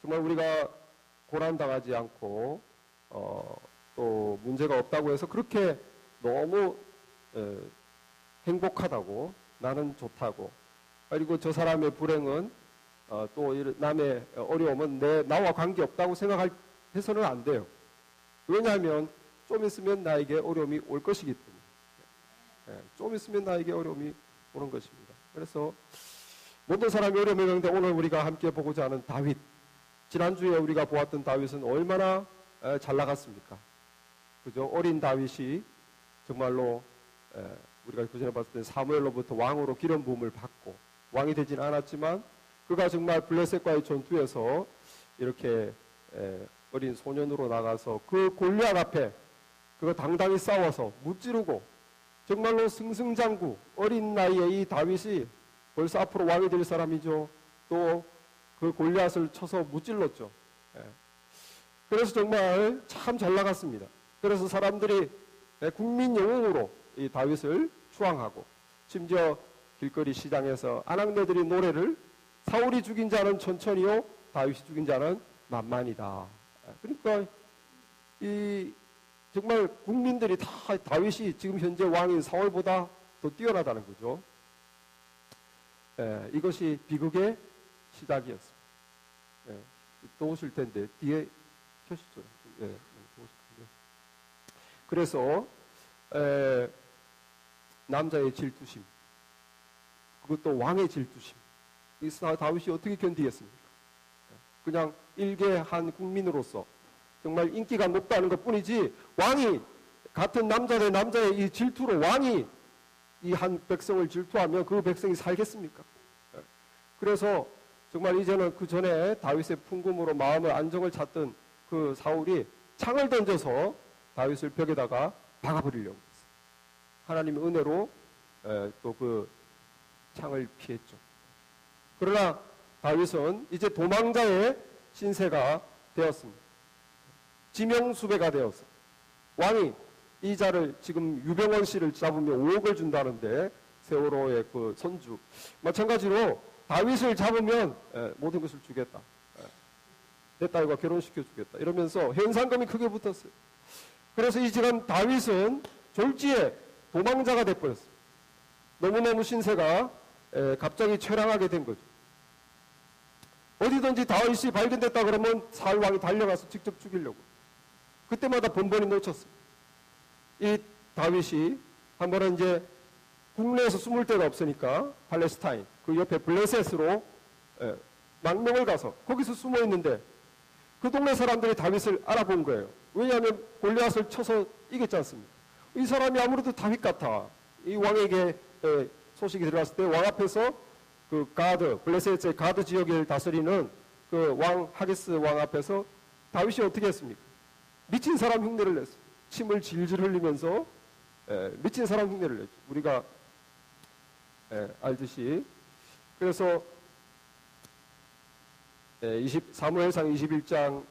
정말 우리가 고난당하지 않고 또 문제가 없다고 해서 그렇게 너무 행복하다고, 나는 좋다고, 그리고 저 사람의 불행은 또 남의 어려움은 나와 관계없다고 생각해서는 안 돼요. 왜냐하면 좀 있으면 나에게 어려움이 올 것이기 때문에. 좀 있으면 나에게 어려움이 오는 것입니다. 그래서 모든 사람이 어려움이 오는데, 오늘 우리가 함께 보고자 하는 다윗, 지난주에 우리가 보았던 다윗은 얼마나 잘 나갔습니까? 그죠? 어린 다윗이 정말로 우리가 그전에 봤을 때 사무엘로부터 왕으로 기름 부음을 받고 왕이 되지는 않았지만, 그가 정말 블레셋과의 전투에서 이렇게 어린 소년으로 나가서 그 골리앗 앞에 그거 당당히 싸워서 무찌르고, 정말로 승승장구, 어린 나이에 이 다윗이 벌써 앞으로 왕이 될 사람이죠. 또 그 골리앗을 쳐서 무찔렀죠. 그래서 정말 참 잘 나갔습니다. 그래서 사람들이 국민 영웅으로 이 다윗을 추앙하고, 심지어 길거리 시장에서 아낙네들이 노래를, 사울이 죽인 자는 천천히요, 다윗이 죽인 자는 만만이다. 그러니까 이 정말 국민들이 다 다윗이 지금 현재 왕인 사울보다 더 뛰어나다는 거죠. 이것이 비극의 시작이었습니다. 또 오실 텐데 뒤에 켜시죠. 그래서 남자의 질투심, 그것도 왕의 질투심, 이 다윗이 어떻게 견디겠습니까? 그냥 일개한 국민으로서 정말 인기가 높다는 것 뿐이지, 왕이, 같은 남자 대 남자의 이 질투로 왕이 이 한 백성을 질투하면 그 백성이 살겠습니까? 그래서 정말 이제는 그 전에 다윗의 풍금으로 마음의 안정을 찾던 그 사울이 창을 던져서 다윗을 벽에다가 박아버리려고 했어요. 하나님의 은혜로 또 그 창을 피했죠. 그러나 다윗은 이제 도망자의 신세가 되었습니다. 지명수배가 되었어. 왕이 이 자를, 지금 유병원 씨를 잡으면 5억을 준다는데, 세월호의 그 선주, 마찬가지로 다윗을 잡으면 모든 것을 주겠다, 내 딸과 결혼시켜 주겠다 이러면서 현상금이 크게 붙었어요. 그래서 이 지금 다윗은 졸지에 도망자가 돼버렸어요. 너무너무 신세가 갑자기 처량하게 된 거죠. 어디든지 다윗이 발견됐다 그러면 사울 왕이 달려가서 직접 죽이려고. 그때마다 번번이 놓쳤어요. 이 다윗이 한 번은 이제 국내에서 숨을 데가 없으니까 팔레스타인 그 옆에 블레셋으로 망명을 가서 거기서 숨어 있는데, 그 동네 사람들이 다윗을 알아본 거예요. 왜냐하면 골리앗을 쳐서 이겼지 않습니까? 이 사람이 아무래도 다윗 같아. 이 왕에게 소식이 들어왔을 때 왕 앞에서 그 가드, 블레셋의 가드 지역을 다스리는 그 왕 하기스 왕 앞에서 다윗이 어떻게 했습니까? 미친 사람 흉내를 냈어요. 침을 질질 흘리면서 미친 사람 흉내를 냈죠. 우리가 알듯이. 그래서 사무엘상 21장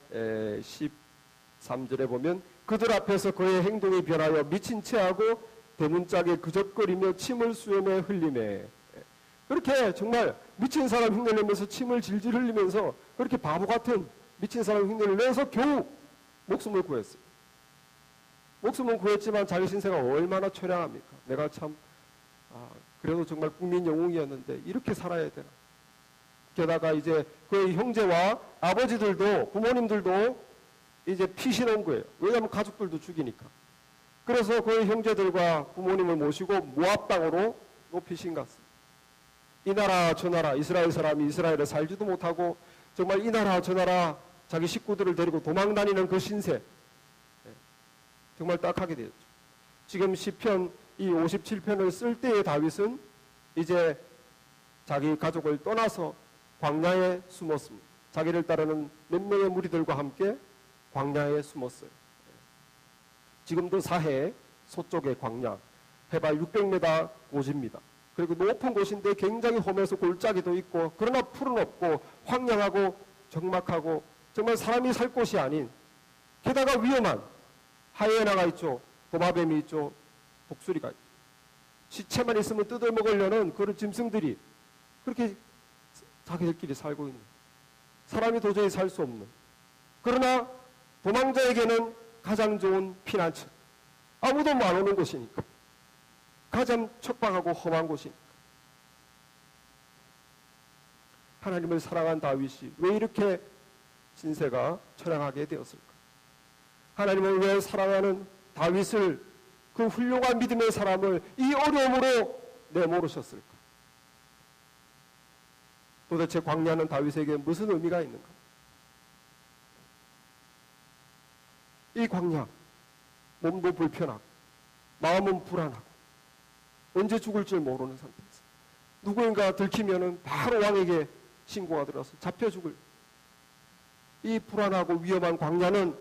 13절에 보면, 그들 앞에서 그의 행동이 변하여 미친 체하고 대문짝에 그적거리며 침을 수염에 흘리매. 그렇게 정말 미친 사람 흉내를 내면서 침을 질질 흘리면서 그렇게 바보 같은 미친 사람 흉내를 내서 겨우 목숨을 구했어요. 목숨은 구했지만 자기 신세가 얼마나 처량합니까? 내가 참 그래도 정말 국민 영웅이었는데 이렇게 살아야 되나? 게다가 이제 그의 형제와 아버지들도, 부모님들도 이제 피신한 거예요. 왜냐하면 가족들도 죽이니까. 그래서 그의 형제들과 부모님을 모시고 모압 땅으로 피신 갔습니다. 이 나라 저 나라, 이스라엘 사람이 이스라엘에 살지도 못하고 정말 이 나라 저 나라 자기 식구들을 데리고 도망 다니는 그 신세, 정말 딱하게 되었죠. 지금 시편 이 57편을 쓸 때의 다윗은 이제 자기 가족을 떠나서 광야에 숨었습니다. 자기를 따르는 몇 명의 무리들과 함께 광야에 숨었어요. 지금도 사해 서쪽의 광야, 해발 600m 고지입니다. 그리고 높은 곳인데 굉장히 험해서 골짜기도 있고, 그러나 풀은 없고 황량하고 적막하고 정말 사람이 살 곳이 아닌, 게다가 위험한 하이에나가 있죠. 도마뱀이 있죠. 독수리가 있죠. 시체만 있으면 뜯어먹으려는 그런 짐승들이 그렇게 자기들끼리 살고 있는. 사람이 도저히 살 수 없는, 그러나 도망자에게는 가장 좋은 피난처, 아무도 안 오는 곳이니까, 가장 척박하고 험한 곳이니까. 하나님을 사랑한 다윗이 왜 이렇게 신세가 처량하게 되었을까? 하나님을 왜 사랑하는 다윗을, 그 훌륭한 믿음의 사람을 이 어려움으로 내모르셨을까? 도대체 광야는 다윗에게 무슨 의미가 있는가? 이 광야, 몸도 불편하고 마음은 불안하고 언제 죽을 줄 모르는 상태에서 누구인가 들키면은 바로 왕에게 신고가 들어서 잡혀 죽을, 이 불안하고 위험한 광야는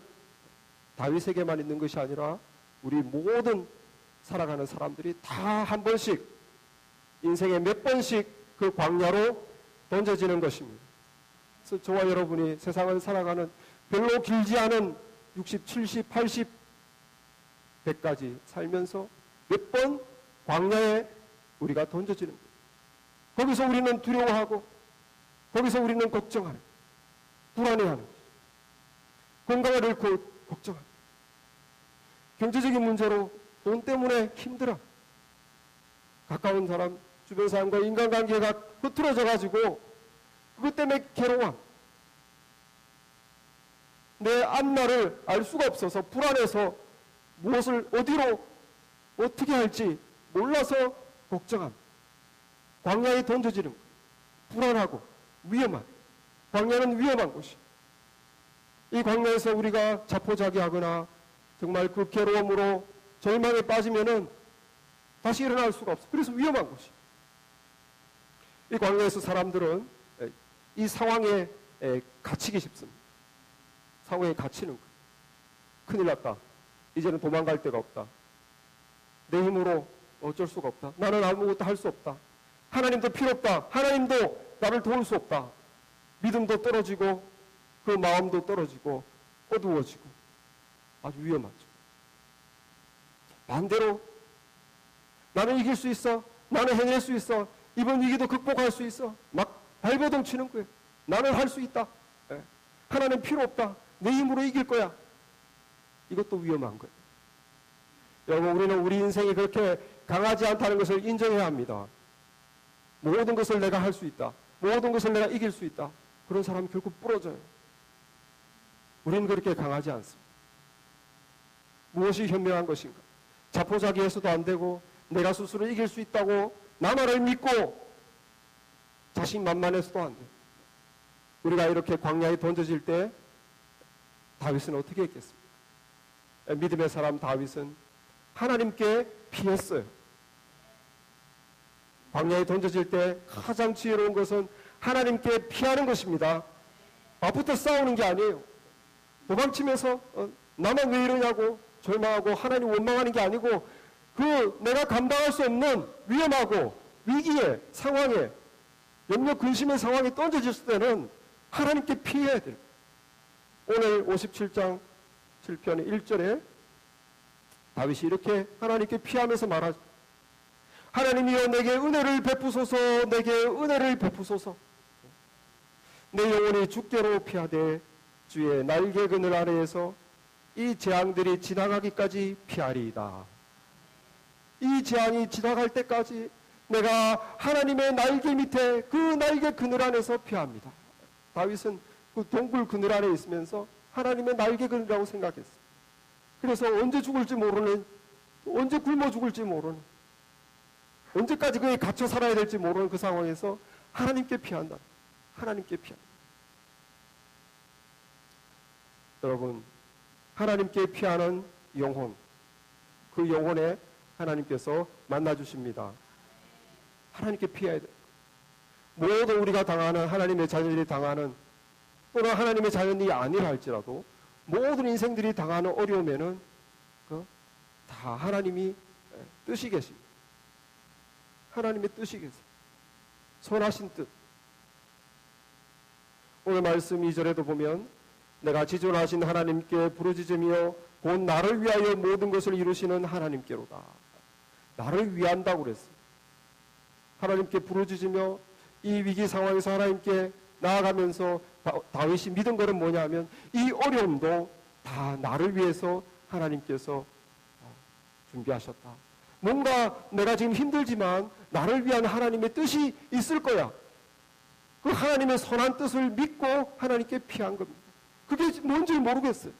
다윗에게만 있는 것이 아니라 우리 모든 살아가는 사람들이 다 한 번씩, 인생에 몇 번씩 그 광야로 던져지는 것입니다. 그래서 저와 여러분이 세상을 살아가는 별로 길지 않은 60, 70, 80, 100까지 살면서 몇 번 광야에 우리가 던져지는 거예요. 거기서 우리는 두려워하고, 거기서 우리는 걱정하는, 불안해하는, 건강을 잃고 걱정하는, 경제적인 문제로 돈 때문에 힘들어, 가까운 사람, 주변 사람과 인간관계가 흐트러져 가지고 그것 때문에 괴로워, 내 앞날을 알 수가 없어서 불안해서 무엇을 어디로 어떻게 할지 몰라서 걱정함. 광야에 던져지는 것, 불안하고 위험한, 광야는 위험한 곳이, 이 광야에서 우리가 자포자기하거나 정말 그 괴로움으로 절망에 빠지면은 다시 일어날 수가 없어. 그래서 위험한 곳이, 이 광야에서 사람들은 이 상황에 갇히기 쉽습니다. 상황에 갇히는 거예요. 큰일 났다, 이제는 도망갈 데가 없다, 내 힘으로 어쩔 수가 없다, 나는 아무것도 할 수 없다, 하나님도 필요 없다, 하나님도 나를 도울 수 없다, 믿음도 떨어지고 그 마음도 떨어지고 어두워지고 아주 위험하죠. 반대로 나는 이길 수 있어, 나는 해낼 수 있어, 이번 위기도 극복할 수 있어, 막 발버둥 치는 거예요. 나는 할 수 있다, 하나님 필요 없다, 내 힘으로 이길 거야. 이것도 위험한 거예요. 여러분, 우리는 우리 인생이 그렇게 강하지 않다는 것을 인정해야 합니다. 모든 것을 내가 할 수 있다, 모든 것을 내가 이길 수 있다, 그런 사람은 결국 부러져요. 우리는 그렇게 강하지 않습니다. 무엇이 현명한 것인가? 자포자기해서도 안 되고, 내가 스스로 이길 수 있다고 나만을 믿고 자신만만해서도 안 돼요. 우리가 이렇게 광야에 던져질 때 다윗은 어떻게 했겠습니까? 믿음의 사람 다윗은 하나님께 피했어요. 광야에 던져질 때 가장 지혜로운 것은 하나님께 피하는 것입니다. 맞붙어 싸우는 게 아니에요. 도망치면서 나만 왜 이러냐고 절망하고 하나님 원망하는 게 아니고, 그 내가 감당할 수 없는 위험하고 위기의 상황에, 염려 근심의 상황에 던져졌을 때는 하나님께 피해야 돼요. 오늘 57장 7편 1절에 다윗이 이렇게 하나님께 피하면서 말하죠. 하나님이여 내게 은혜를 베푸소서, 내게 은혜를 베푸소서. 내 영혼이 주께로 피하되 주의 날개 그늘 아래에서 이 재앙들이 지나가기까지 피하리이다. 이 재앙이 지나갈 때까지 내가 하나님의 날개 밑에, 그 날개 그늘 안에서 피합니다. 다윗은 그 동굴 그늘 안에 있으면서 하나님의 날개 그늘이라고 생각했어요. 그래서 언제 죽을지 모르는, 언제 굶어 죽을지 모르는, 언제까지 그에 갇혀 살아야 될지 모르는 그 상황에서 하나님께 피한다. 하나님께 피한다. 여러분, 하나님께 피하는 영혼, 그 영혼에 하나님께서 만나주십니다. 하나님께 피해야 돼. 모든 우리가 당하는, 하나님의 자녀들이 당하는, 또는 하나님의 자녀이 아니라 할지라도 모든 인생들이 당하는 어려움에는 다 하나님이 뜻이 계십니다. 하나님의 뜻이 계세요. 선하신 뜻. 오늘 말씀 2절에도 보면 내가 지존하신 하나님께 부르짖으며 곧 나를 위하여 모든 것을 이루시는 하나님께로다. 나를 위한다고 그랬어요. 하나님께 부르짖으며 이 위기 상황에서 하나님께 나아가면서 다윗이 믿은 것은 뭐냐면 이 어려움도 다 나를 위해서 하나님께서 준비하셨다. 뭔가 내가 지금 힘들지만 나를 위한 하나님의 뜻이 있을 거야. 그 하나님의 선한 뜻을 믿고 하나님께 피한 겁니다. 그게 뭔지 모르겠어요.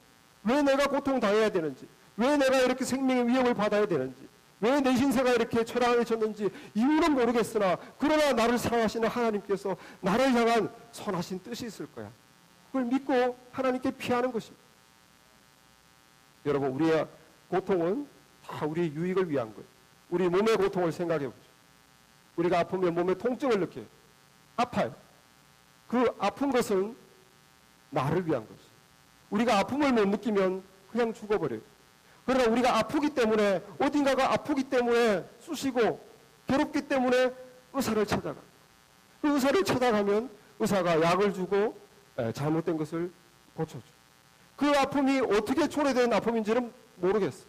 왜 내가 고통당해야 되는지, 왜 내가 이렇게 생명의 위협을 받아야 되는지, 왜 내 신세가 이렇게 초라해졌는지 이유는 모르겠으나 그러나 나를 사랑하시는 하나님께서 나를 향한 선하신 뜻이 있을 거야. 그걸 믿고 하나님께 피하는 것입니다. 여러분, 우리의 고통은 다 우리의 유익을 위한 거예요. 우리 몸의 고통을 생각해 보죠. 우리가 아프면 몸에 통증을 느껴요. 아파요. 그 아픈 것은 나를 위한 것이에요. 우리가 아픔을 못 느끼면 그냥 죽어버려요. 그러나 우리가 아프기 때문에, 어딘가가 아프기 때문에 쑤시고 괴롭기 때문에 의사를 찾아가. 그 의사를 찾아가면 의사가 약을 주고 잘못된 것을 고쳐줘. 그 아픔이 어떻게 초래된 아픔인지는 모르겠어.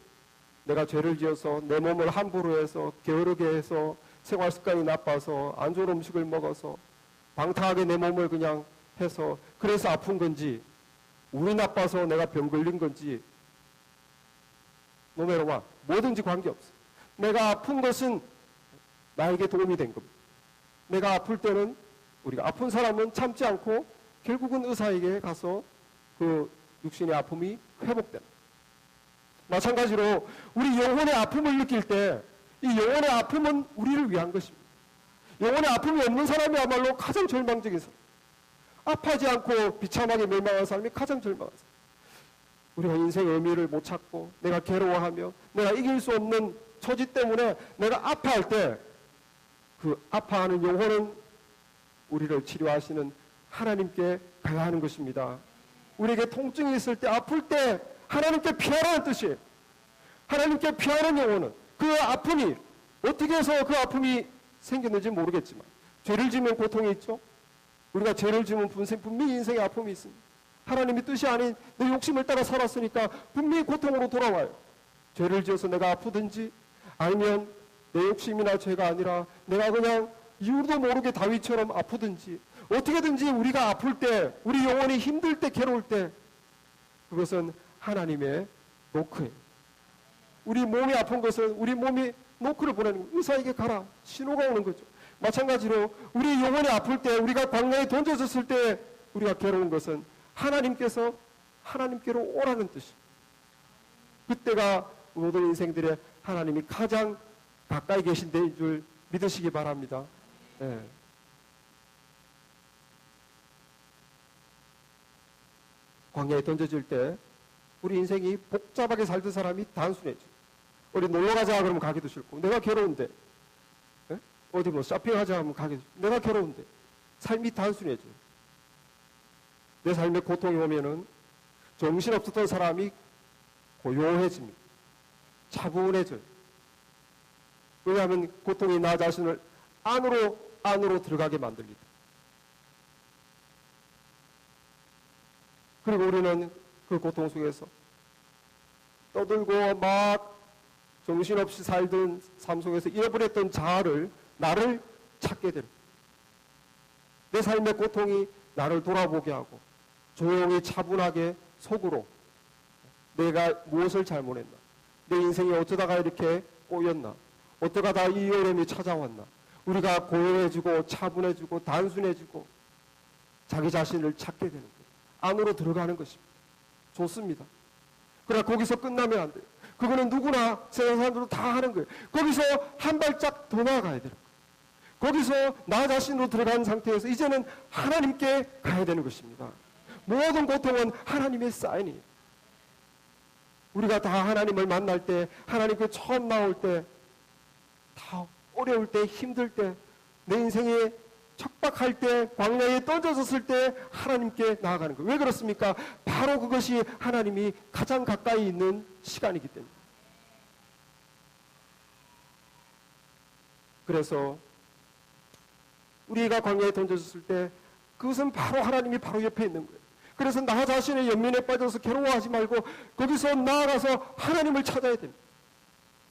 내가 죄를 지어서 내 몸을 함부로 해서 게으르게 해서 생활 습관이 나빠서 안 좋은 음식을 먹어서 방탕하게 내 몸을 그냥 해서 그래서 아픈 건지, 운이 나빠서 내가 병 걸린 건지, 노매로와 뭐든지 관계없어. 내가 아픈 것은 나에게 도움이 된 겁니다. 내가 아플 때는, 우리가 아픈 사람은 참지 않고 결국은 의사에게 가서 그 육신의 아픔이 회복된다. 마찬가지로 우리 영혼의 아픔을 느낄 때 이 영혼의 아픔은 우리를 위한 것입니다. 영혼의 아픔이 없는 사람이야말로 가장 절망적인 사람. 아파하지 않고 비참하게 멸망한 사람이 가장 절망한 사람. 우리가 인생의 의미를 못 찾고 내가 괴로워하며 내가 이길 수 없는 처지 때문에 내가 아파할 때 그 아파하는 영혼은 우리를 치료하시는 하나님께 가야 하는 것입니다. 우리에게 통증이 있을 때, 아플 때 하나님께 피하라는 뜻이에요. 하나님께 피하는 영혼은 그 아픔이 어떻게 해서 그 아픔이 생겼는지 모르겠지만 죄를 지으면 고통이 있죠. 우리가 죄를 지으면 분명히 인생의 아픔이 있습니다. 하나님의 뜻이 아닌 내 욕심을 따라 살았으니까 분명히 고통으로 돌아와요. 죄를 지어서 내가 아프든지 아니면 내 욕심이나 죄가 아니라 내가 그냥 이유도 모르게 다윗처럼 아프든지 어떻게든지 우리가 아플 때, 우리 영혼이 힘들 때, 괴로울 때 그것은 하나님의 노크예요. 우리 몸이 아픈 것은 우리 몸이 노크를 보내는 거예요. 의사에게 가라. 신호가 오는 거죠. 마찬가지로 우리 영혼이 아플 때, 우리가 광야에 던져졌을 때 우리가 괴로운 것은 하나님께서 하나님께로 오라는 뜻이에요. 그때가 모든 인생들의 하나님이 가장 가까이 계신 데인 줄 믿으시기 바랍니다. 네. 광야에 던져질 때 우리 인생이 복잡하게 살던 사람이 단순해져. 우리 놀러가자 그러면 가기도 싫고, 내가 괴로운데, 네? 어디 뭐 쇼핑하자 하면 가기도 싫고, 내가 괴로운데, 삶이 단순해져요. 내 삶에 고통이 오면은 정신없었던 사람이 고요해집니다. 차분해져요. 왜냐하면 고통이 나 자신을 안으로 들어가게 만듭니다. 그리고 우리는 그 고통 속에서 떠들고 막 정신없이 살던 삶 속에서 잃어버렸던 자아를, 나를 찾게 됩니다. 내 삶의 고통이 나를 돌아보게 하고 조용히 차분하게 속으로 내가 무엇을 잘못했나, 내 인생이 어쩌다가 이렇게 꼬였나, 어쩌다가 이 어려움이 찾아왔나. 우리가 고요해지고 차분해지고 단순해지고 자기 자신을 찾게 되는 거예요. 안으로 들어가는 것입니다. 좋습니다. 그러나 거기서 끝나면 안 돼요. 그거는 누구나 세상 사람들도 다 하는 거예요. 거기서 한 발짝 더 나아가야 돼요. 거기서 나 자신으로 들어간 상태에서 이제는 하나님께 가야 되는 것입니다. 모든 고통은 하나님의 사인이에요. 우리가 다 하나님을 만날 때, 하나님께 처음 나올 때, 다 어려울 때, 힘들 때, 내 인생에 척박할 때, 광야에 던져졌을 때 하나님께 나아가는 거예요. 왜 그렇습니까? 바로 그것이 하나님이 가장 가까이 있는 시간이기 때문에. 그래서 우리가 광야에 던져졌을 때 그것은 바로 하나님이 바로 옆에 있는 거예요. 그래서 나 자신의 연민에 빠져서 괴로워하지 말고 거기서 나아가서 하나님을 찾아야 됩니다.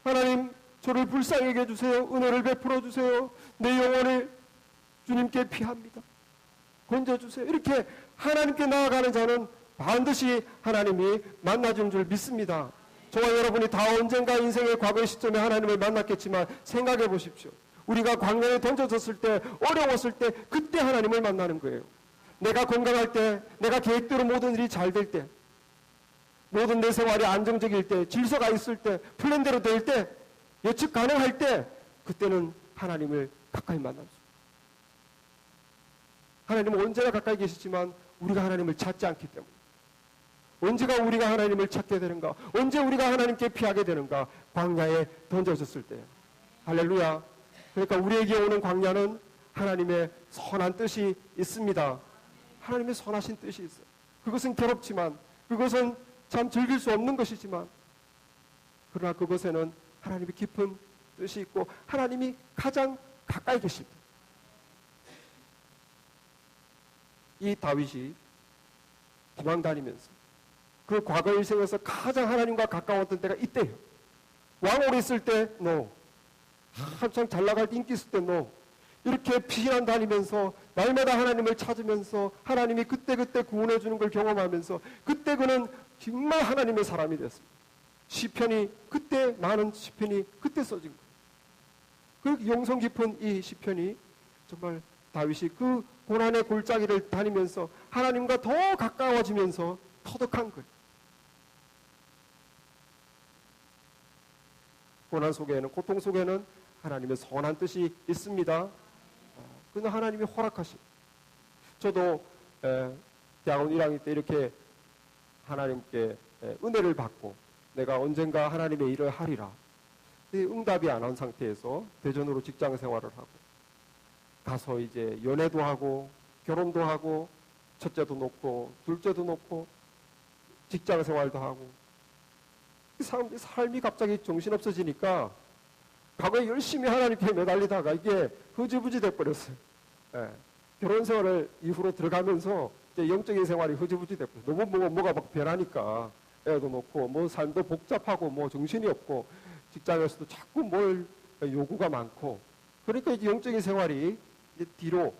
하나님, 저를 불쌍히 여겨주세요. 은혜를 베풀어 주세요. 내 영혼을 주님께 피합니다. 건져주세요. 이렇게 하나님께 나아가는 자는 반드시 하나님이 만나주는 줄 믿습니다. 저와 여러분이 다 언젠가 인생의 과거의 시점에 하나님을 만났겠지만 생각해 보십시오. 우리가 광야에 던져졌을 때, 어려웠을 때, 그때 하나님을 만나는 거예요. 내가 건강할 때, 내가 계획대로 모든 일이 잘 될 때, 모든 내 생활이 안정적일 때, 질서가 있을 때, 플랜대로 될 때, 예측 가능할 때, 그때는 하나님을 가까이 만납니다. 하나님은 언제나 가까이 계시지만 우리가 하나님을 찾지 않기 때문에. 언제가 우리가 하나님을 찾게 되는가? 언제 우리가 하나님께 피하게 되는가? 광야에 던져졌을 때. 할렐루야. 그러니까 우리에게 오는 광야는 하나님의 선한 뜻이 있습니다. 하나님의 선하신 뜻이 있어요. 그것은 괴롭지만, 그것은 참 즐길 수 없는 것이지만, 그러나 그것에는 하나님의 깊은 뜻이 있고 하나님이 가장 가까이 계실 때. 이 다윗이 도망 다니면서 그 과거 일생에서 가장 하나님과 가까웠던 때가 이때예요. 왕으로 있을 때 no. 한창 잘 나갈 때 인기 있을 때 no. 이렇게 피난 다니면서 날마다 하나님을 찾으면서 하나님이 그때그때 구원해 주는 걸 경험하면서 그때 그는 정말 하나님의 사람이 됐습니다. 시편이 그때 많은 시편이 그때 써진 거예요. 그 영성 깊은 이 시편이 정말 다윗이 그 고난의 골짜기를 다니면서 하나님과 더 가까워지면서 터득한 거예요. 고난 속에는, 고통 속에는 하나님의 선한 뜻이 있습니다. 그는 하나님이 허락하신. 저도 대학원 1학년 때 이렇게 하나님께 은혜를 받고 내가 언젠가 하나님의 일을 하리라. 응답이 안 한 상태에서 대전으로 직장 생활을 하고 가서 이제 연애도 하고 결혼도 하고 첫째도 놓고 둘째도 놓고 직장 생활도 하고 삶이 갑자기 정신없어지니까 과거에 열심히 하나님께 매달리다가 이게 흐지부지 돼버렸어요. 결혼 생활을 이후로 들어가면서 이제 영적인 생활이 흐지부지 돼버렸어요. 너무 뭐가 막 변하니까 애도 놓고 뭐 삶도 복잡하고 뭐 정신이 없고 직장에서도 자꾸 뭘 요구가 많고 그러니까 이제 영적인 생활이 이제 뒤로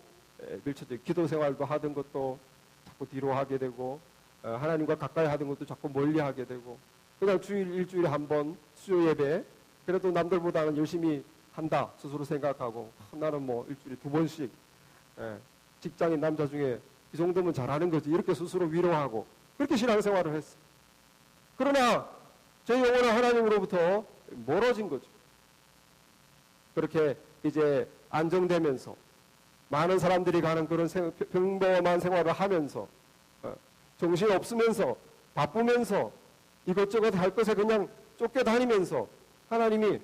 밀쳐져요. 기도 생활도 하던 것도 자꾸 뒤로 하게 되고 하나님과 가까이 하던 것도 자꾸 멀리 하게 되고 그냥 일주일에 한 번 수요 예배 그래도 남들보다는 열심히 한다 스스로 생각하고 나는 뭐 일주일에 2번씩 직장인 남자 중에 이 정도면 잘하는 거지 이렇게 스스로 위로하고 그렇게 신앙생활을 했어요. 그러나 제 영혼은 하나님으로부터 멀어진 거죠. 그렇게 이제 안정되면서 많은 사람들이 가는 그런 평범한 생활을 하면서 정신 없으면서 바쁘면서 이것저것 할 것에 그냥 쫓겨다니면서 하나님이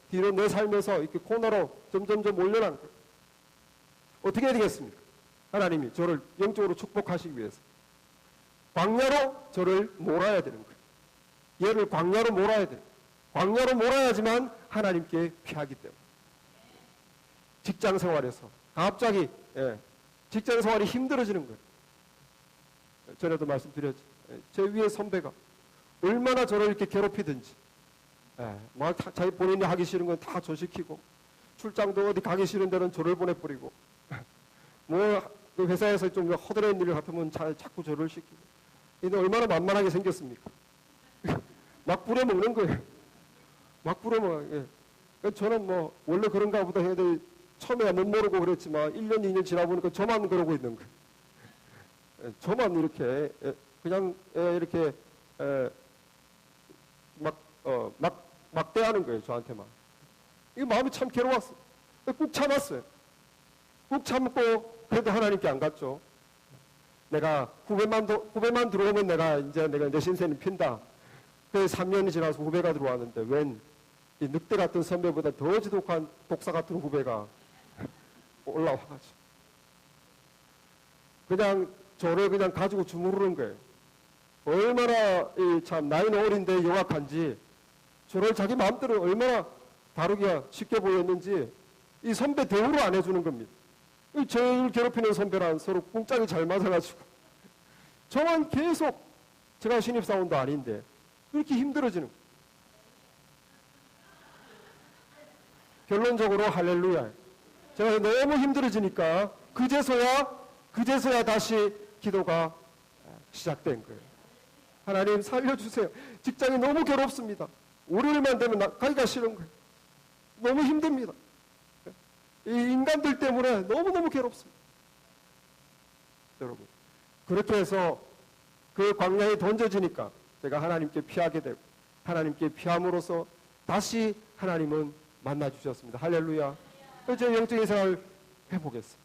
뒤로 내 삶에서 이렇게 코너로 점점점 올려난 거예요. 어떻게 해야 되겠습니까? 하나님이 저를 영적으로 축복하시기 위해서 광야로 저를 몰아야 되는 거예요. 얘를 광야로 몰아야 돼요. 광야로 몰아야지만 하나님께 피하기 때문에 직장 생활에서 갑자기 직장 생활이 힘들어지는 거예요. 전에도 말씀드렸죠. 제 위에 선배가 얼마나 저를 이렇게 괴롭히든지 뭐 자기 본인이 하기 싫은 건 다 저 시키고 출장도 어디 가기 싫은 데는 저를 보내버리고 뭐 그 회사에서 좀 허드렛 일 같으면 자꾸 저를 시키고 근데 얼마나 만만하게 생겼습니까? 막 부려먹는 거예요. 막 부려먹어요. 저는 뭐 원래 그런가 보다 했는데 처음에 못 모르고 그랬지만 1년 2년 지나보니까 저만 그러고 있는 거예요. 저만 이렇게 그냥 이렇게 막대하는 거예요. 저한테만. 이거 마음이 참 괴로웠어요. 꾹 참았어요. 꾹 참고 그래도 하나님께 안 갔죠. 내가 후배만 들어오면 내가 내 신세는 핀다. 그래서 3년이 지나서 후배가 들어왔는데 웬 이 늑대 같은 선배보다 더 지독한 독사 같은 후배가 올라와가지고 그냥 저를 그냥 가지고 주무르는 거예요. 얼마나 참 나이는 어린데 영악한지 저를 자기 마음대로 얼마나 다루기가 쉽게 보였는지 이 선배 대우로 안 해주는 겁니다. 저를 괴롭히는 선배랑 서로 꿍짝이 잘 맞아가지고 저만 계속 제가 신입사원도 아닌데 이렇게 힘들어지는 거예요. 결론적으로 할렐루야. 제가 너무 힘들어지니까 그제서야 그제서야 다시 기도가 시작된 거예요. 하나님 살려주세요. 직장이 너무 괴롭습니다. 월요일만 되면 가기가 싫은 거예요. 너무 힘듭니다. 이 인간들 때문에 너무너무 괴롭습니다. 여러분, 그렇게 해서 그 광야에 던져지니까 제가 하나님께 피하게 되고 하나님께 피함으로써 다시 하나님은 만나주셨습니다. 할렐루야. 제 영적인 생활을 회복했어요.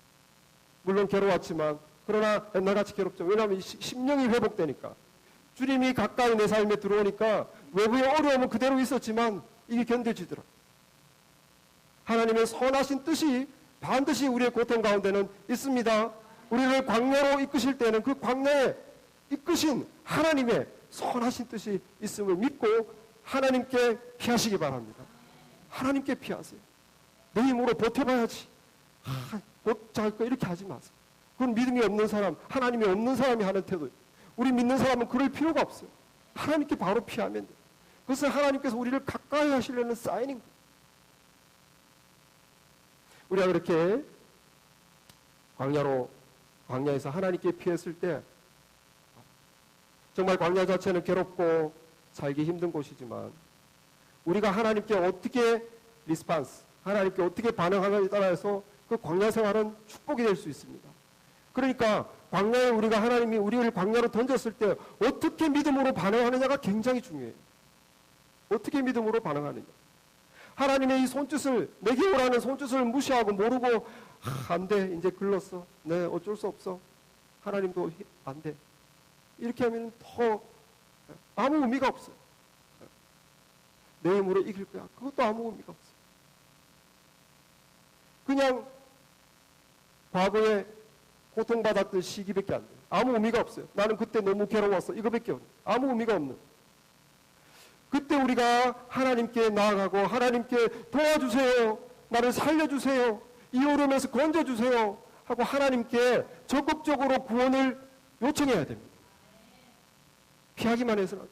물론 괴로웠지만 그러나 옛날같이 괴롭죠. 왜냐하면 심령이 회복되니까. 주님이 가까이 내 삶에 들어오니까 외부의 어려움은 그대로 있었지만 이게 견뎌지더라. 하나님의 선하신 뜻이 반드시 우리의 고통 가운데는 있습니다. 우리를 광야로 이끄실 때는 그 광야에 이끄신 하나님의 선하신 뜻이 있음을 믿고 하나님께 피하시기 바랍니다. 하나님께 피하세요. 내 힘으로 버텨봐야지. 잘할 거 이렇게 하지 마세요. 그건 믿음이 없는 사람, 하나님이 없는 사람이 하는 태도예요. 우리 믿는 사람은 그럴 필요가 없어요. 하나님께 바로 피하면 돼요. 그것은 하나님께서 우리를 가까이 하시려는 사인인 거예요. 우리가 그렇게 광야에서 하나님께 피했을 때 정말 광야 자체는 괴롭고 살기 힘든 곳이지만 우리가 하나님께 어떻게 하나님께 어떻게 반응하느냐에 따라서 그 광야 생활은 축복이 될 수 있습니다. 그러니까 광야에 하나님이 우리를 광야로 던졌을 때 어떻게 믿음으로 반응하느냐가 굉장히 중요해요. 어떻게 믿음으로 반응하느냐. 하나님의 이 손짓을, 내게 오라는 손짓을 무시하고 모르고 안 돼, 이제 글렀어. 네, 어쩔 수 없어. 하나님도 안 돼. 이렇게 하면 더 아무 의미가 없어요. 내 힘으로 이길 거야. 그것도 아무 의미가 없어요. 그냥 과거에 고통받았던 시기밖에 안 돼요. 아무 의미가 없어요. 나는 그때 너무 괴로웠어. 이거밖에 없어요. 아무 의미가 없는. 그때 우리가 하나님께 나아가고 하나님께 도와주세요. 나를 살려주세요. 이 어려움에서 건져주세요. 하고 하나님께 적극적으로 구원을 요청해야 됩니다. 피하기만 해서는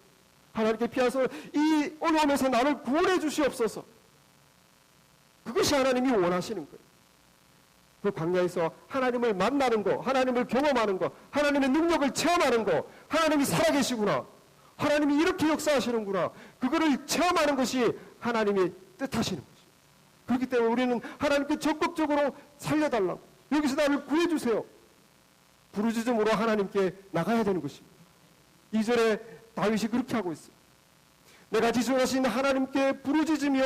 하나님께 피해서 이 어려움에서 나를 구원해 주시옵소서. 그것이 하나님이 원하시는 거예요. 그 광야에서 하나님을 만나는 거, 하나님을 경험하는 거, 하나님의 능력을 체험하는 거, 하나님이 살아계시구나, 하나님이 이렇게 역사하시는구나, 그거를 체험하는 것이 하나님이 뜻하시는 거죠. 그렇기 때문에 우리는 하나님께 적극적으로 살려달라고, 여기서 나를 구해주세요, 부르짖음으로 하나님께 나가야 되는 것입니다. 2절에 다윗이 그렇게 하고 있어요. 내가 지존하신 하나님께 부르짖으며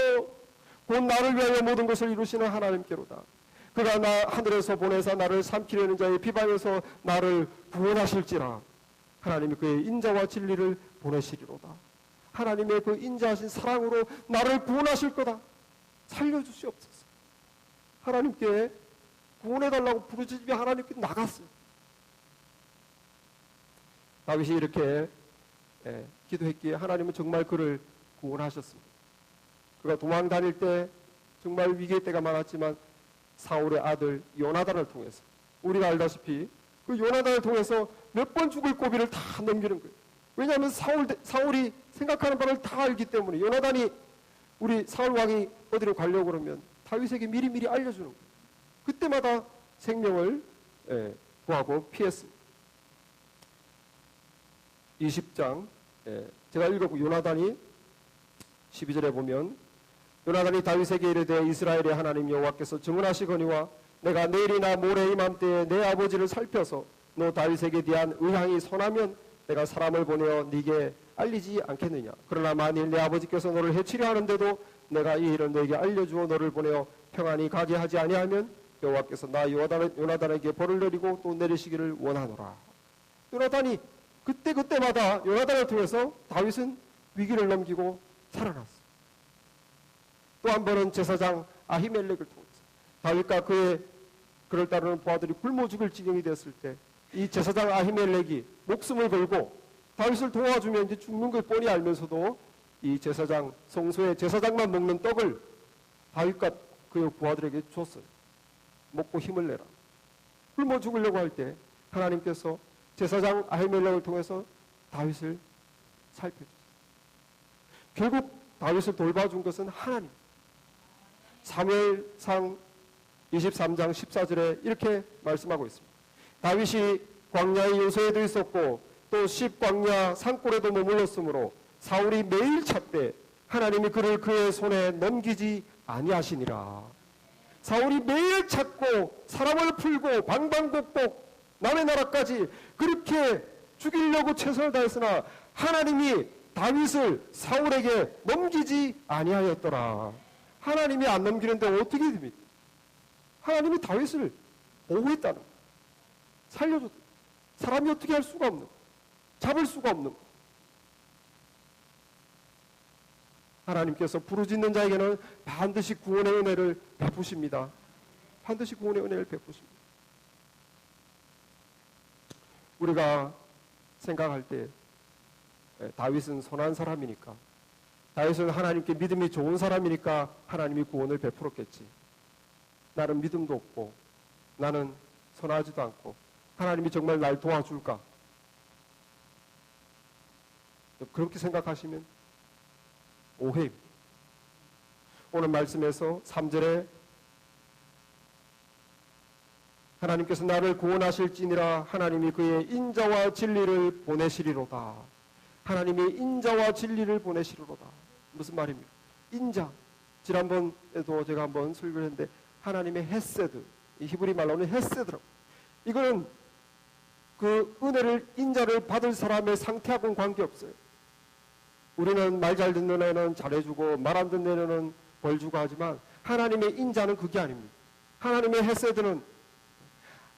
곧 나를 위하여 모든 것을 이루시는 하나님께로다. 그가 나 하늘에서 보내사 나를 삼키려는 자의 비방에서 나를 구원하실지라. 하나님이 그의 인자와 진리를 보내시리로다. 하나님의 그 인자하신 사랑으로 나를 구원하실 거다. 살려주시옵소서. 하나님께 구원해달라고 부르짖으며 하나님께 나갔어요. 다윗이 이렇게 기도했기에 하나님은 정말 그를 구원하셨습니다. 그가 도망 다닐 때 정말 위기의 때가 많았지만 사울의 아들 요나단을 통해서, 우리가 알다시피 그 요나단을 통해서 몇 번 죽을 고비를 다 넘기는 거예요. 왜냐하면 사울이 생각하는 바를 다 알기 때문에. 요나단이 우리 사울 왕이 어디로 가려고 그러면 다윗에게 미리미리 알려주는 거예요. 그때마다 생명을 구하고 피했습니다. 20장 제가 읽었고, 요나단이 12절에 보면 요나단이 다윗에게 이르되 이스라엘의 하나님 여호와께서 증언하시거니와 내가 내일이나 모레 이맘때에 내 아버지를 살펴서 너 다윗에게 대한 의향이 선하면 내가 사람을 보내어 네게 알리지 않겠느냐. 그러나 만일 내 아버지께서 너를 해치려 하는데도 내가 이 일을 너에게 알려주어 너를 보내어 평안히 가게 하지 아니하면 여호와께서 나 요나단에게 벌을 내리고 또 내리시기를 원하노라. 요나단이 그때마다 요나단을 통해서 다윗은 위기를 넘기고 살아났어. 또 한 번은 제사장 아히멜렉을 통해서 다윗과 그를 따르는 부하들이 굶어 죽을 지경이 됐을 때 이 제사장 아히멜렉이 목숨을 걸고 다윗을 도와주면 이제 죽는 걸 뻔히 알면서도 이 제사장, 성소의 제사장만 먹는 떡을 다윗과 그 부하들에게 줬어요. 먹고 힘을 내라. 굶어 죽으려고 할 때 하나님께서 제사장 아히멜렉을 통해서 다윗을 살펴주셨어요. 결국 다윗을 돌봐준 것은 하나님. 사무엘상 23장 14절에 이렇게 말씀하고 있습니다. 다윗이 광야의 요새에도 있었고 또 십광야 산골에도 머물렀으므로 사울이 매일 찾되 하나님이 그를 그의 손에 넘기지 아니하시니라. 사울이 매일 찾고 사람을 풀고 방방곡곡 남의 나라까지 그렇게 죽이려고 최선을 다했으나 하나님이 다윗을 사울에게 넘기지 아니하였더라. 하나님이 안 넘기는데 어떻게 됩니까? 하나님이 다윗을 보호했다는 거예요. 살려줬다. 사람이 어떻게 할 수가 없는 거예요. 잡을 수가 없는 거예요. 하나님께서 부르짖는 자에게는 반드시 구원의 은혜를 베푸십니다. 반드시 구원의 은혜를 베푸십니다. 우리가 생각할 때 다윗은 선한 사람이니까, 다윗은 하나님께 믿음이 좋은 사람이니까 하나님이 구원을 베풀었겠지. 나는 믿음도 없고 나는 선하지도 않고 하나님이 정말 날 도와줄까? 그렇게 생각하시면 오해입니다. 오늘 말씀에서 3절에 하나님께서 나를 구원하실지니라 하나님이 그의 인자와 진리를 보내시리로다. 하나님이 인자와 진리를 보내시리로다. 무슨 말입니까? 인자. 지난번에도 제가 한번 설교를 했는데 하나님의 헤세드, 이 히브리 말로는 헤세드라고. 이거는 그 은혜를 인자를 받을 사람의 상태하고는 관계없어요. 우리는 말 잘 듣는 애는 잘해주고 말 안 듣는 애는 벌 주고 하지만 하나님의 인자는 그게 아닙니다. 하나님의 헤세드는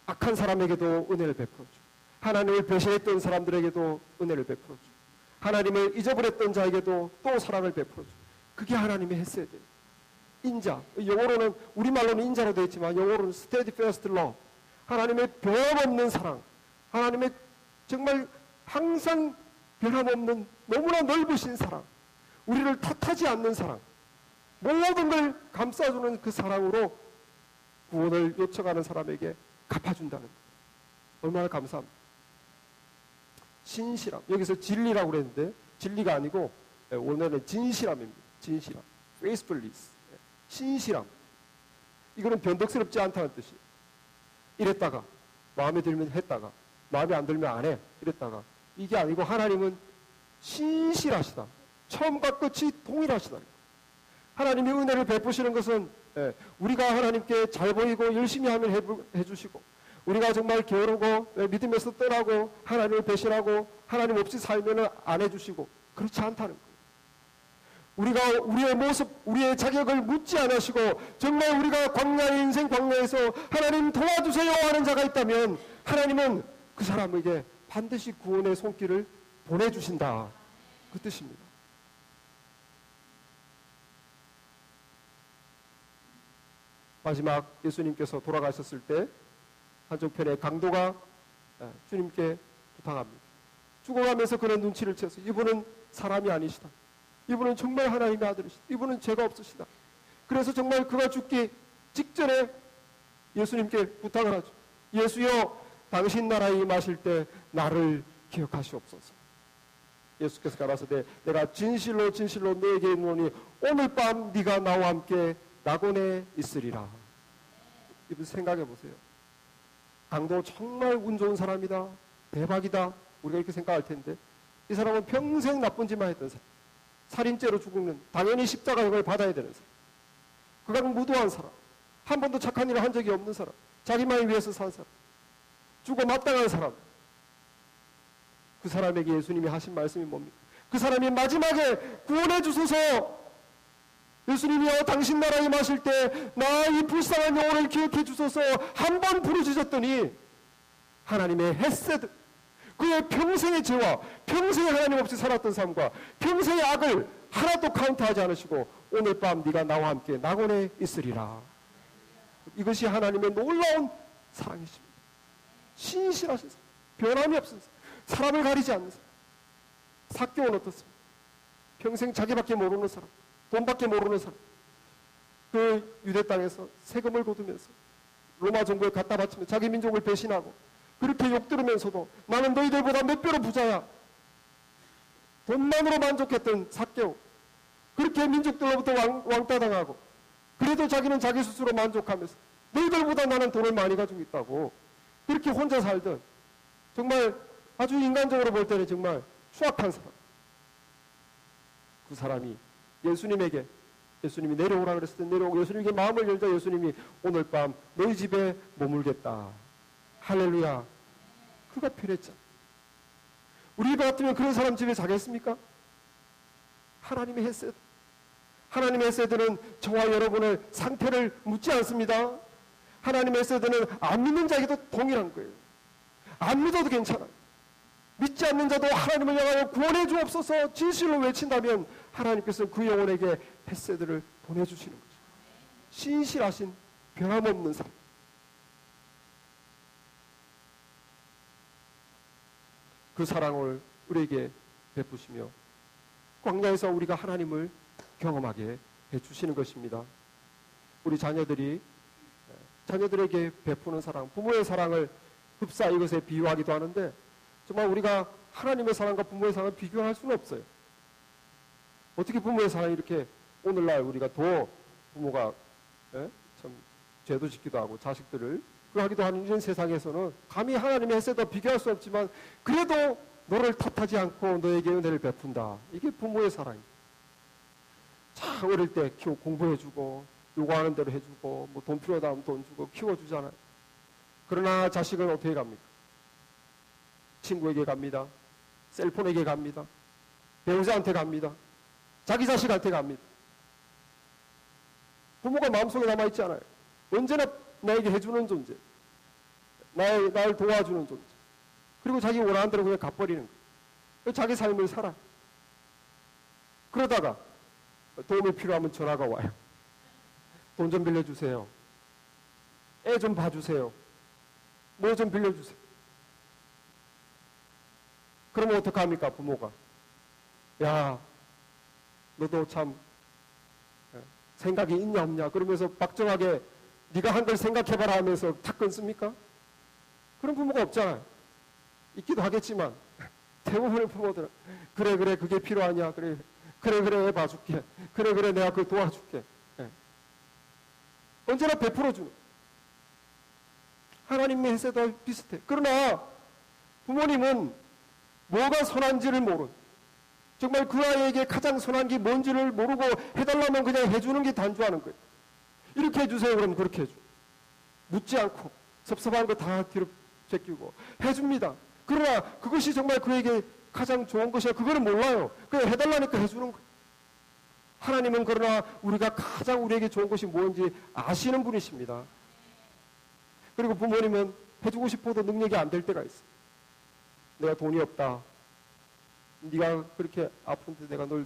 악한 사람에게도 은혜를 베풀어주고 하나님을 배신했던 사람들에게도 은혜를 베풀어주고 하나님을 잊어버렸던 자에게도 또 사랑을 베풀어주고 그게 하나님의 헤세드예요. 인자, 영어로는 우리말로는 인자로 되어 있지만 영어로는 steadfast love, 하나님의 변함없는 사랑, 하나님의 정말 항상 변함없는 너무나 넓으신 사랑, 우리를 탓하지 않는 사랑, 모든 걸 감싸주는 그 사랑으로 구원을 요청하는 사람에게 갚아준다는 거예요. 얼마나 감사합니다. 신실함, 여기서 진리라고 그랬는데 진리가 아니고 원래는 진실함입니다. 진실함, faithfulness, 신실함. 이거는 변덕스럽지 않다는 뜻이에요. 이랬다가 마음에 들면 했다가 마음에 안 들면 안 해 이랬다가 이게 아니고 하나님은 신실하시다. 처음과 끝이 동일하시다. 하나님이 은혜를 베푸시는 것은 우리가 하나님께 잘 보이고 열심히 하면 해주시고 우리가 정말 게으르고 믿음에서 떠나고 하나님을 배신하고 하나님 없이 살면 안 해주시고 그렇지 않다는 거예요. 우리가 우리의 모습, 우리의 자격을 묻지 않으시고 정말 우리가 광야의 인생 광야에서 하나님 도와주세요 하는 자가 있다면 하나님은 그 사람에게 반드시 구원의 손길을 보내주신다. 그 뜻입니다. 마지막 예수님께서 돌아가셨을 때 한쪽편에 강도가 주님께 부탁합니다. 죽어가면서 그런 눈치를 채서 이분은 사람이 아니시다. 이분은 정말 하나님의 아들이시다. 이분은 죄가 없으시다. 그래서 정말 그가 죽기 직전에 예수님께 부탁을 하죠. 예수여, 당신 나라에 임하실 때 나를 기억하시옵소서. 예수께서 가라사대 내가 진실로 진실로 너에게 이르노니 오늘 밤 네가 나와 함께 낙원에 있으리라. 이분 생각해 보세요. 강도 정말 운 좋은 사람이다. 대박이다. 우리가 이렇게 생각할 텐데 이 사람은 평생 나쁜 짓만 했던 사람. 살인죄로 죽으면 당연히 십자가형을 받아야 되는 사람. 그가 무도한 사람. 한 번도 착한 일을 한 적이 없는 사람. 자기만을 위해서 산 사람. 죽어 마땅한 사람. 그 사람에게 예수님이 하신 말씀이 뭡니까? 그 사람이 마지막에 구원해 주소서. 예수님이여, 당신 나라에 임하실 때 나 이 불쌍한 영혼을 기억해 주소서 한 번 부르짖었더니 하나님의 헤세드, 그의 평생의 죄와 평생에 하나님 없이 살았던 삶과 평생의 악을 하나도 카운트하지 않으시고 오늘 밤 네가 나와 함께 낙원에 있으리라. 이것이 하나님의 놀라운 사랑이십니다. 신실하신 사람, 변함이 없은 사람, 사람을 가리지 않는 사람. 삭개오는 어떻습니까? 평생 자기밖에 모르는 사람, 돈밖에 모르는 사람. 그 유대 땅에서 세금을 거두면서 로마 정부에 갖다 바치며 자기 민족을 배신하고 그렇게 욕들으면서도 나는 너희들보다 몇 배로 부자야. 돈만으로 만족했던 삭개오. 그렇게 민족들로부터 왕따당하고 그래도 자기는 자기 스스로 만족하면서 너희들보다 나는 돈을 많이 가지고 있다고 그렇게 혼자 살던 정말 아주 인간적으로 볼 때는 정말 추악한 사람. 그 사람이 예수님이 내려오라 그랬을 때 내려오고 예수님에게 마음을 열자 예수님이 오늘 밤 너희 집에 머물겠다. 할렐루야. 그가 필요했잖아. 우리 같으면 그런 사람 집에 자겠습니까? 하나님의 헤세드. 하나님의 헤세드는 저와 여러분의 상태를 묻지 않습니다. 하나님의 헤세드는 안 믿는 자에게도 동일한 거예요. 안 믿어도 괜찮아요. 믿지 않는 자도 하나님을 향하여 구원해 주옵소서 진실로 외친다면 하나님께서 그 영혼에게 헤세드를 보내주시는 거죠. 신실하신 변함없는 사람. 그 사랑을 우리에게 베푸시며 광야에서 우리가 하나님을 경험하게 해주시는 것입니다. 우리 자녀들에게 베푸는 사랑, 부모의 사랑을 흡사 이것에 비유하기도 하는데 정말 우리가 하나님의 사랑과 부모의 사랑을 비교할 수는 없어요. 어떻게 부모의 사랑이 이렇게 오늘날 우리가 더 부모가 참 죄도 짓기도 하고 자식들을 하기도 하는 이런 세상에서는 감히 하나님의 햇새도 비교할 수 없지만 그래도 너를 탓하지 않고 너에게 은혜를 베푼다. 이게 부모의 사랑입니다. 자, 어릴 때 공부해주고 요구하는 대로 해주고 뭐 돈 필요하다 하면 돈 주고 키워주잖아요. 그러나 자식은 어떻게 갑니까? 친구에게 갑니다. 셀폰에게 갑니다. 배우자한테 갑니다. 자기 자식한테 갑니다. 부모가 마음속에 남아있지 않아요. 언제나 나에게 해주는 존재. 나를 도와주는 존재. 그리고 자기 원하는 대로 그냥 갚버리는 거예요. 자기 삶을 살아. 그러다가 도움이 필요하면 전화가 와요. 돈 좀 빌려주세요. 애 좀 봐주세요. 뭐 좀 빌려주세요. 그러면 어떡합니까 부모가? 야, 너도 참 생각이 있냐 없냐 그러면서 막정하게 네가 한 걸 생각해봐라 하면서 탁 끊습니까? 그런 부모가 없잖아요. 있기도 하겠지만 대부분의 부모들은 그래 그게 필요하냐 그래 애 봐줄게 그래 내가 그걸 도와줄게. 언제나 베풀어주는 하나님의 혜세도 비슷해. 그러나 부모님은 뭐가 선한지를 모르는 정말 그 아이에게 가장 선한 게 뭔지를 모르고 해달라면 그냥 해주는 게 단조하는 거예요. 이렇게 해주세요 그러면 그렇게 해줘. 묻지 않고 섭섭한 거 다 뒤로 제끼고 해줍니다. 그러나 그것이 정말 그에게 가장 좋은 것이야 그거를 몰라요. 그냥 해달라니까 해주는 거예요. 하나님은 그러나 우리가 가장 우리에게 좋은 것이 뭔지 아시는 분이십니다. 그리고 부모님은 해주고 싶어도 능력이 안 될 때가 있어요. 내가 돈이 없다. 네가 그렇게 아픈데 내가 널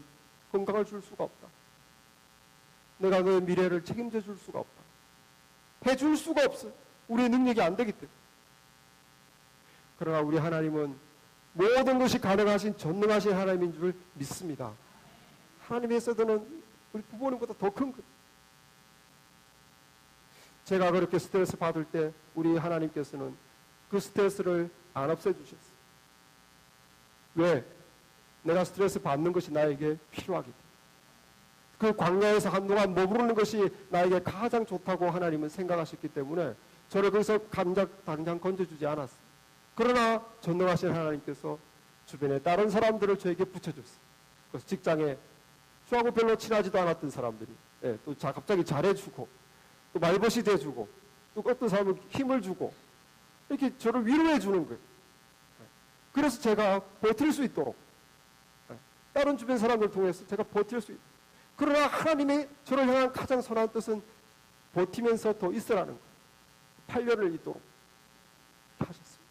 건강을 줄 수가 없다. 내가 너의 미래를 책임져 줄 수가 없다. 해줄 수가 없어요. 우리의 능력이 안 되기 때문에. 그러나 우리 하나님은 모든 것이 가능하신 전능하신 하나님인 줄 믿습니다. 하나님의 혜세는 우리 부모님보다 더 큰 거예요. 제가 그렇게 스트레스 받을 때 우리 하나님께서는 그 스트레스를 안 없애주셨어요. 왜? 내가 스트레스 받는 것이 나에게 필요하기 때문에. 그 광야에서 한동안 머무르는 것이 나에게 가장 좋다고 하나님은 생각하셨기 때문에 저를 거기서 당장 건져주지 않았어요. 그러나 전능하신 하나님께서 주변에 다른 사람들을 저에게 붙여줬어요. 그래서 직장에 저하고 별로 친하지도 않았던 사람들이 또 갑자기 잘해주고 또 말벗이 돼주고 또 어떤 사람은 힘을 주고 이렇게 저를 위로해 주는 거예요. 그래서 제가 버틸 수 있도록 다른 주변 사람들 통해서 제가 버틸 수 있도록. 그러나 하나님이 저를 향한 가장 선한 뜻은 버티면서 더 있으라는 거예요. 8년을 있도록 하셨습니다.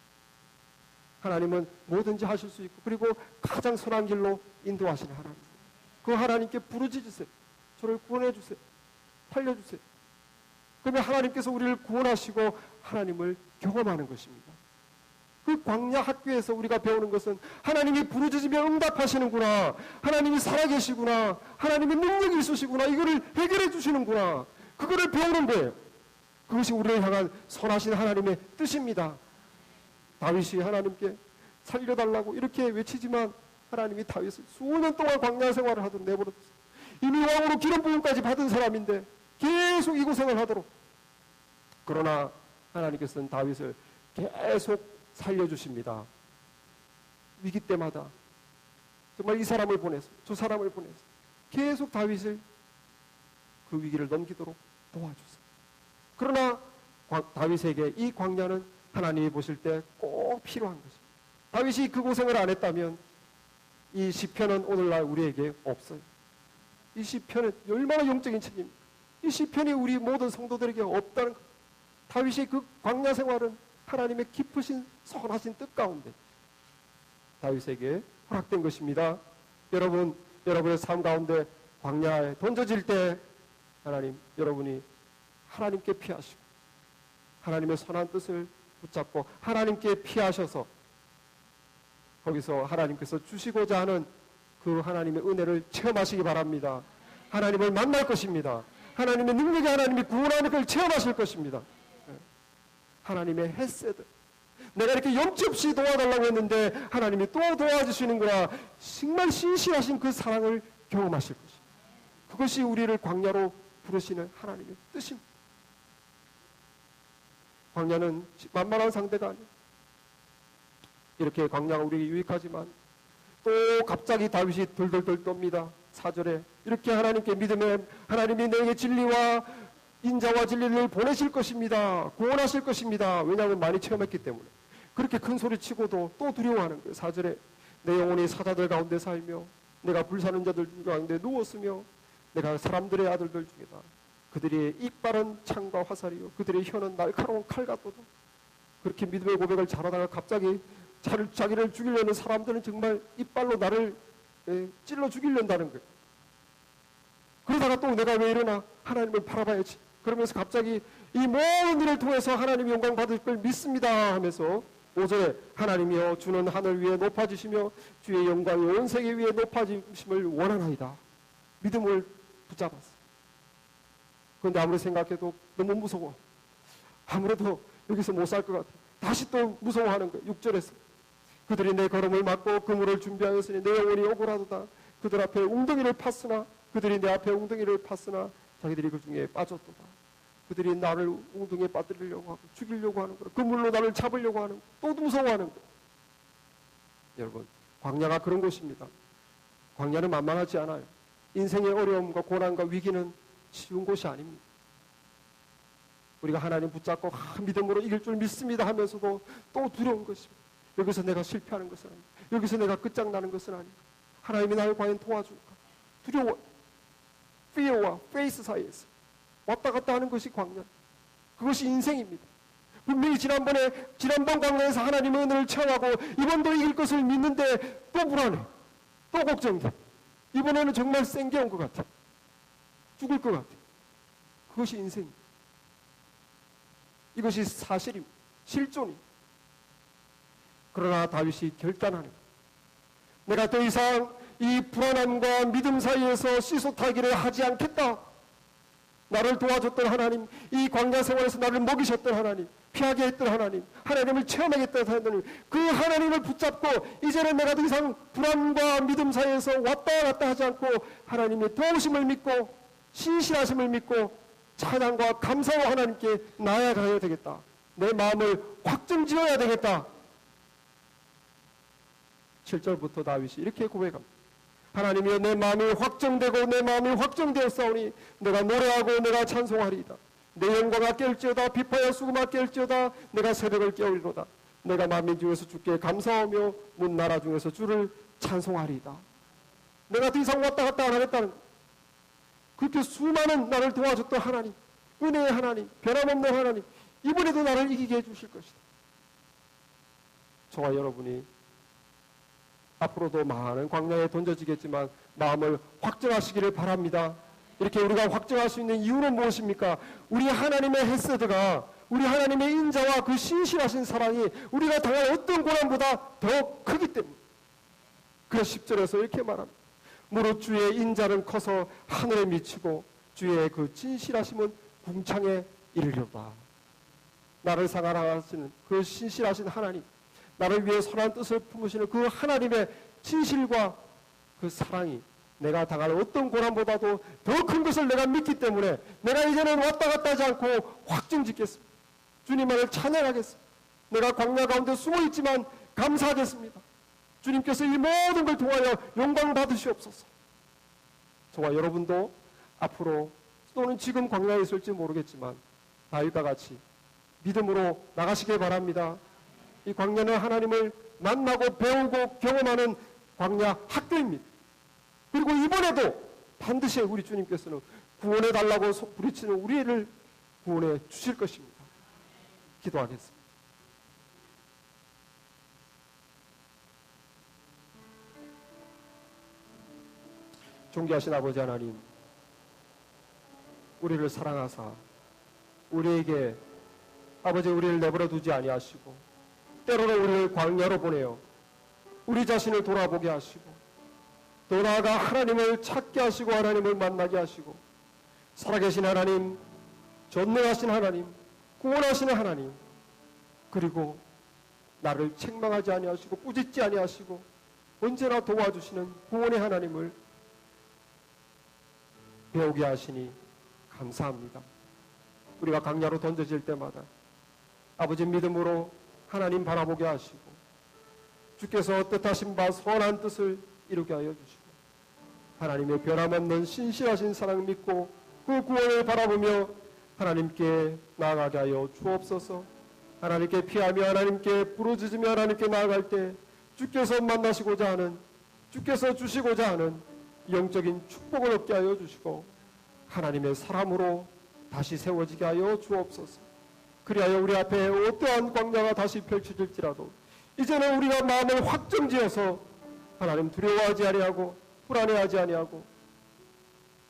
하나님은 뭐든지 하실 수 있고 그리고 가장 선한 길로 인도하시는 하나님. 그 하나님께 부르짖으세요. 저를 구원해 주세요. 살려주세요. 그러면 하나님께서 우리를 구원하시고 하나님을 경험하는 것입니다. 그 광야 학교에서 우리가 배우는 것은 하나님이 부르짖으면 응답하시는구나. 하나님이 살아계시구나. 하나님의 능력이 있으시구나. 이거를 해결해 주시는구나. 그거를 배우는 거예요. 그것이 우리를 향한 선하신 하나님의 뜻입니다. 다윗이 하나님께 살려달라고 이렇게 외치지만 하나님이 다윗을 수년 동안 광야 생활을 하도록 내버렸어요. 이미 왕으로 기름 부음까지 받은 사람인데 계속 이 고생을 하도록. 그러나 하나님께서는 다윗을 계속 살려주십니다. 위기 때마다 정말 이 사람을 보내서 저 사람을 보내서 계속 다윗을 그 위기를 넘기도록 도와주세요. 그러나 다윗에게 이 광야는 하나님이 보실 때 꼭 필요한 것입니다. 다윗이 그 고생을 안 했다면 이 시편은 오늘날 우리에게 없어요. 이 시편은 얼마나 영적인 책입니까? 이 시편이 우리 모든 성도들에게 없다는 것. 다윗의 그 광야 생활은 하나님의 깊으신 선하신 뜻 가운데 다윗에게 허락된 것입니다. 여러분, 여러분의 삶 가운데 광야에 던져질 때 하나님, 여러분이 하나님께 피하시고 하나님의 선한 뜻을 붙잡고 하나님께 피하셔서 거기서 하나님께서 주시고자 하는 그 하나님의 은혜를 체험하시기 바랍니다. 하나님을 만날 것입니다. 하나님의 능력이 하나님이 구원하는 걸 체험하실 것입니다. 하나님의 헤세드. 내가 이렇게 염치없이 도와달라고 했는데 하나님이 또 도와주시는구나. 정말 신실하신 그 사랑을 경험하실 것입니다. 그것이 우리를 광야로 부르시는 하나님의 뜻입니다. 광야는 만만한 상대가 아니에요. 이렇게 광야가 우리에게 유익하지만 또 갑자기 다윗이 덜덜덜 떱니다. 4절에 이렇게 하나님께 믿음에 하나님이 내게 진리와 인자와 진리를 보내실 것입니다. 구원하실 것입니다. 왜냐하면 많이 체험했기 때문에. 그렇게 큰 소리 치고도 또 두려워하는 거예요. 4절에 내 영혼이 사자들 가운데 살며 내가 불사는 자들 가운데 누웠으며 내가 사람들의 아들들 중에다. 그들의 이빨은 창과 화살이요 그들의 혀는 날카로운 칼 같도다. 그렇게 믿음의 고백을 잘하다가 갑자기 자기를 죽이려는 사람들은 정말 이빨로 나를 찔러 죽이려다는 거예요. 그러다가 또 내가 왜 이러나 하나님을 바라봐야지. 그러면서 갑자기 이 모든 일을 통해서 하나님이 영광 받을 걸 믿습니다 하면서 5절에 하나님이여 주는 하늘 위에 높아지시며 주의 영광이 온 세계 위에 높아지심을 원하나이다. 믿음을 붙잡았어. 그런데 아무리 생각해도 너무 무서워. 아무래도 여기서 못 살 것 같아. 다시 또 무서워하는 거예요. 6절에서 그들이 내 걸음을 막고 그물을 준비하였으니 내 영혼이 억울하도다. 그들 앞에 웅덩이를 팠으나 그들이 내 앞에 웅덩이를 팠으나 자기들이 그 중에 빠졌도다. 그들이 나를 웅덩이에 빠뜨리려고 하고 죽이려고 하는 거야. 그물로 나를 잡으려고 하는 거야. 또 무서워하는 거야. 여러분, 광야가 그런 곳입니다. 광야는 만만하지 않아요. 인생의 어려움과 고난과 위기는 쉬운 곳이 아닙니다. 우리가 하나님 붙잡고 믿음으로 이길 줄 믿습니다 하면서도 또 두려운 것입니다. 여기서 내가 실패하는 것은 아닙니다. 여기서 내가 끝장나는 것은 아닙니다. 하나님이 나를 과연 도와줄까? 두려워. fear와 faith 사이에서 왔다 갔다 하는 것이 광야. 그것이 인생입니다. 분명히 지난번 광야에서 하나님의 은혜를 체험하고 이번도 이길 것을 믿는데 또 불안해. 또 걱정돼. 이번에는 정말 센 게 온 것 같아. 죽을 것 같아. 그것이 인생입니다. 이것이 사실입니다. 실존입니다. 그러나 다윗이 결단하는 거예요. 내가 더 이상 이 불안함과 믿음 사이에서 시소타기를 하지 않겠다. 나를 도와줬던 하나님, 이 광야 생활에서 나를 먹이셨던 하나님, 피하게 했던 하나님, 하나님을 체험하겠다는 하나님, 그 하나님을 붙잡고 이제는 내가 더 이상 불안과 믿음 사이에서 왔다 갔다 하지 않고 하나님의 도우심을 믿고 신실하심을 믿고 찬양과 감사와 하나님께 나아가야 되겠다. 내 마음을 확정지어야 되겠다. 7절부터 다윗이 이렇게 고백합니다. 하나님이여 내 마음이 확정되고 내 마음이 확정되었사오니 내가 노래하고 내가 찬송하리이다. 내 영광아 깰지어다 비파야 수금아 깰지어다 내가 새벽을 깨우리로다. 내가 만민 중에서 주께 감사하며 문 나라 중에서 주를 찬송하리이다. 내가 더 이상 왔다 갔다 안 하겠다는 거예요. 그렇게 수많은 나를 도와줬던 하나님, 은혜의 하나님, 변함없는 하나님, 이번에도 나를 이기게 해주실 것이다. 저와 여러분이 앞으로도 많은 광야에 던져지겠지만 마음을 확정하시기를 바랍니다. 이렇게 우리가 확정할 수 있는 이유는 무엇입니까? 우리 하나님의 헤세드가, 우리 하나님의 인자와 그 신실하신 사랑이 우리가 당할 어떤 고난보다 더 크기 때문에. 그래서 10절에서 이렇게 말합니다. 무릇 주의 인자는 커서 하늘에 미치고 주의 그 진실하심은 궁창에 이르려다. 나를 사랑하시는 그 신실하신 하나님, 나를 위해 선한 뜻을 품으시는 그 하나님의 진실과 그 사랑이 내가 당할 어떤 고난보다도 더 큰 것을 내가 믿기 때문에 내가 이제는 왔다 갔다 하지 않고 확정짓겠습니다. 주님만을 찬양하겠습니다. 내가 광야 가운데 숨어 있지만 감사하겠습니다. 주님께서 이 모든 걸 통하여 영광 받으시옵소서. 저와 여러분도 앞으로 또는 지금 광야에 있을지 모르겠지만 다윗과 같이 믿음으로 나가시길 바랍니다. 이 광야는 하나님을 만나고 배우고 경험하는 광야 학교입니다. 그리고 이번에도 반드시 우리 주님께서는 구원해 달라고 부르치는 우리를 구원해 주실 것입니다. 기도하겠습니다. 존귀하신 아버지 하나님, 우리를 사랑하사 우리에게 아버지 우리를 내버려 두지 아니하시고 때로는 우리를 광야로 보내어 우리 자신을 돌아보게 하시고 더 나아가 하나님을 찾게 하시고 하나님을 만나게 하시고 살아계신 하나님, 전능하신 하나님, 구원하시는 하나님, 그리고 나를 책망하지 아니하시고 꾸짖지 아니하시고 언제나 도와주시는 구원의 하나님을 배우게 하시니 감사합니다. 우리가 강야로 던져질 때마다 아버지 믿음으로 하나님 바라보게 하시고 주께서 뜻하신 바 선한 뜻을 이루게 하여 주시고 하나님의 변함없는 신실하신 사랑 믿고 그 구원을 바라보며 하나님께 나아가게 하여 주옵소서. 하나님께 피하며 하나님께 부르짖으며 하나님께 나아갈 때 주께서 만나시고자 하는, 주께서 주시고자 하는 영적인 축복을 얻게 하여 주시고 하나님의 사람으로 다시 세워지게 하여 주옵소서. 그리하여 우리 앞에 어떠한 광야가 다시 펼쳐질지라도 이제는 우리가 마음을 확정지어서 하나님 두려워하지 아니하고 불안해하지 아니하고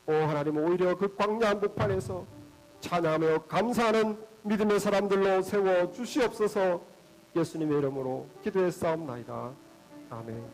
하나님 오히려 그 광야 한복판에서 찬양하며 감사하는 믿음의 사람들로 세워 주시옵소서. 예수님의 이름으로 기도했사옵나이다. 아멘.